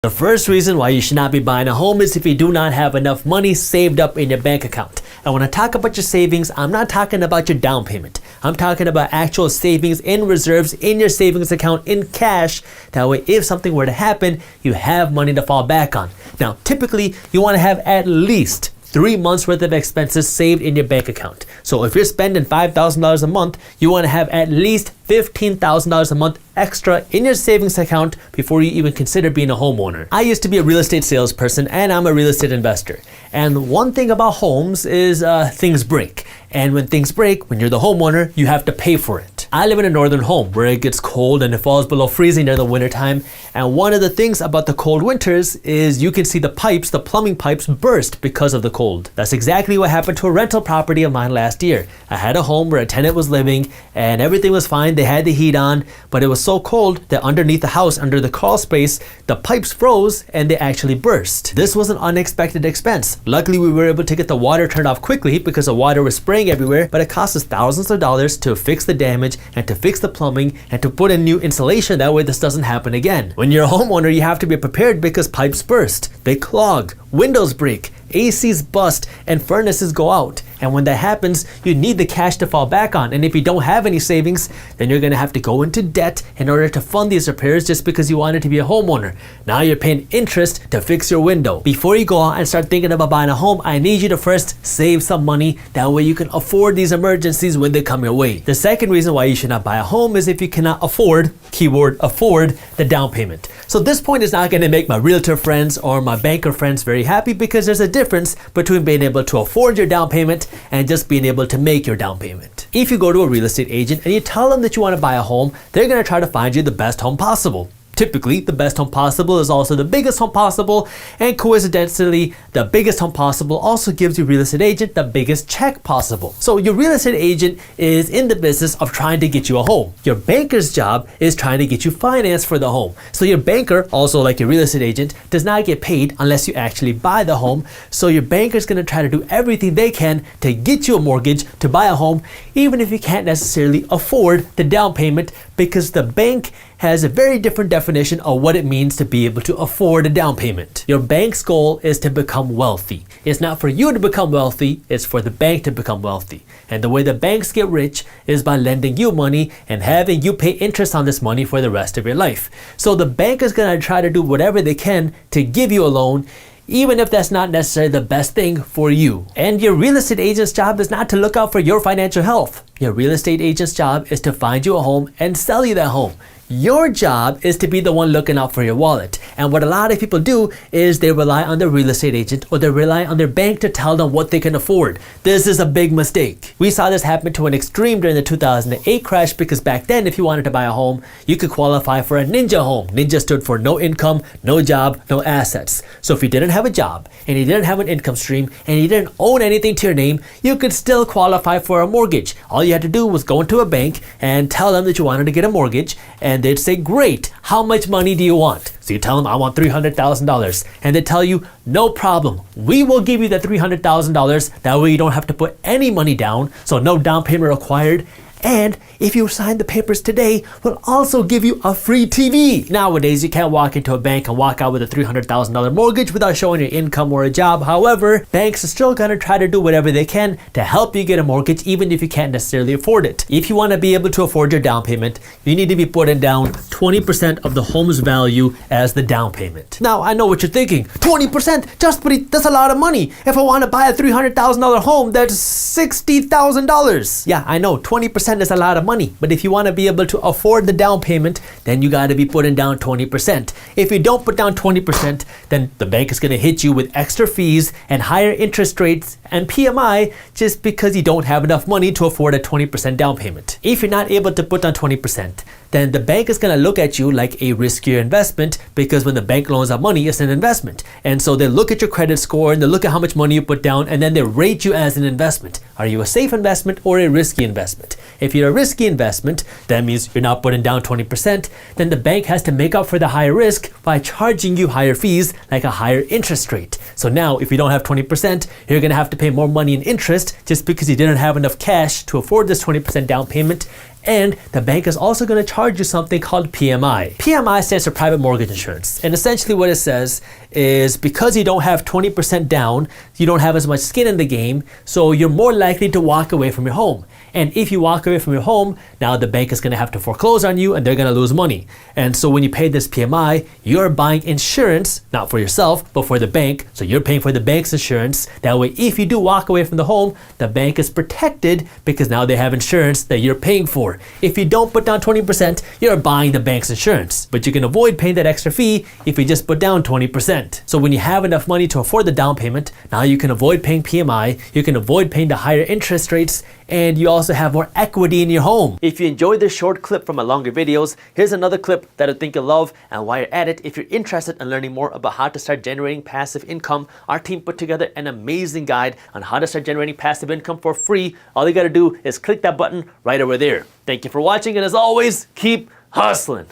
The first reason why you should not be buying a home is if you do not have enough money saved up in your bank account. And when I talk about your savings, I'm not talking about your down payment. I'm talking about actual savings in reserves in your savings account in cash. That way, if something were to happen, you have money to fall back on. Now, typically, you want to have at least 3 months worth of expenses saved in your bank account. So if you're spending $5,000 a month, you want to have at least $15,000 a month extra in your savings account before you even consider being a homeowner. I used to be a real estate salesperson and I'm a real estate investor. And one thing about homes is things break. And when things break, when you're the homeowner, you have to pay for it. I live in a northern home where it gets cold and it falls below freezing during the wintertime. And one of the things about the cold winters is you can see the pipes, the plumbing pipes burst because of the cold. That's exactly what happened to a rental property of mine last year. I had a home where a tenant was living and everything was fine. They had the heat on, but it was so cold that underneath the house, under the crawl space, the pipes froze and they actually burst. This was an unexpected expense. Luckily, we were able to get the water turned off quickly because the water was spraying everywhere, but it cost us thousands of dollars to fix the damage and to fix the plumbing and to put in new insulation. That way this doesn't happen again. When you're a homeowner, you have to be prepared because pipes burst, they clog, windows break, ACs bust, and furnaces go out. And when that happens, you need the cash to fall back on. And if you don't have any savings, then you're gonna have to go into debt in order to fund these repairs just because you wanted to be a homeowner. Now you're paying interest to fix your window. Before you go out and start thinking about buying a home, I need you to first save some money. That way you can afford these emergencies when they come your way. The second reason why you should not buy a home is if you cannot afford, keyword afford, the down payment. So this point is not gonna make my realtor friends or my banker friends very happy because there's a difference between being able to afford your down payment and just being able to make your down payment. If you go to a real estate agent and you tell them that you want to buy a home, they're going to try to find you the best home possible. Typically, the best home possible is also the biggest home possible, and coincidentally, the biggest home possible also gives your real estate agent the biggest check possible. So your real estate agent is in the business of trying to get you a home. Your banker's job is trying to get you finance for the home. So your banker, also like your real estate agent, does not get paid unless you actually buy the home. So your banker's going to try to do everything they can to get you a mortgage to buy a home, even if you can't necessarily afford the down payment, because the bank has a very different definition of what it means to be able to afford a down payment. Your bank's goal is to become wealthy. It's not for you to become wealthy, it's for the bank to become wealthy. And the way the banks get rich is by lending you money and having you pay interest on this money for the rest of your life. So the bank is gonna try to do whatever they can to give you a loan, even if that's not necessarily the best thing for you. And your real estate agent's job is not to look out for your financial health. Your real estate agent's job is to find you a home and sell you that home. Your job is to be the one looking out for your wallet. And what a lot of people do is they rely on their real estate agent or they rely on their bank to tell them what they can afford. This is a big mistake. We saw this happen to an extreme during the 2008 crash because back then, if you wanted to buy a home, you could qualify for a ninja home. Ninja stood for no income, no job, no assets. So if you didn't have a job and you didn't have an income stream and you didn't own anything to your name, you could still qualify for a mortgage. All you had to do was go into a bank and tell them that you wanted to get a mortgage, and they'd say, great, how much money do you want? So you tell them, I want $300,000. And they tell you, no problem. We will give you the $300,000. That way you don't have to put any money down. So no down payment required. And if you sign the papers today, we'll also give you a free TV. Nowadays, you can't walk into a bank and walk out with a $300,000 mortgage without showing your income or a job. However, banks are still gonna try to do whatever they can to help you get a mortgage, even if you can't necessarily afford it. If you wanna be able to afford your down payment, you need to be putting down 20% of the home's value as the down payment. Now, I know what you're thinking. 20%? Jaspreet, that's a lot of money. If I wanna buy a $300,000 home, that's $60,000. Yeah, I know, 20% is a lot of money, but if you want to be able to afford the down payment, then you got to be putting down 20%. If you don't put down 20%, then the bank is going to hit you with extra fees and higher interest rates and PMI just because you don't have enough money to afford a 20% down payment. If you're not able to put down 20%, then the bank is going to look at you like a riskier investment, because when the bank loans out money, it's an investment. And so they look at your credit score and they look at how much money you put down, and then they rate you as an investment. Are you a safe investment or a risky investment? If you're a risky investment, that means you're not putting down 20%, then the bank has to make up for the higher risk by charging you higher fees, like a higher interest rate. So now if you don't have 20%, you're going to have to pay more money in interest just because you didn't have enough cash to afford this 20% down payment. And the bank is also going to charge you something called PMI. PMI stands for private mortgage insurance. And essentially what it says is because you don't have 20% down, you don't have as much skin in the game, so you're more likely to walk away from your home. And if you walk away from your home, now the bank is going to have to foreclose on you and they're going to lose money. And so when you pay this PMI, you're buying insurance, not for yourself, but for the bank. So you're paying for the bank's insurance. That way, if you do walk away from the home, the bank is protected because now they have insurance that you're paying for. If you don't put down 20%, you're buying the bank's insurance. But you can avoid paying that extra fee if you just put down 20%. So when you have enough money to afford the down payment, now you can avoid paying PMI, you can avoid paying the higher interest rates, and you also have more equity in your home. If you enjoyed this short clip from my longer videos, here's another clip that I think you'll love. And while you're at it, if you're interested in learning more about how to start generating passive income, our team put together an amazing guide on how to start generating passive income for free. All you gotta do is click that button right over there. Thank you for watching, and as always, keep hustling.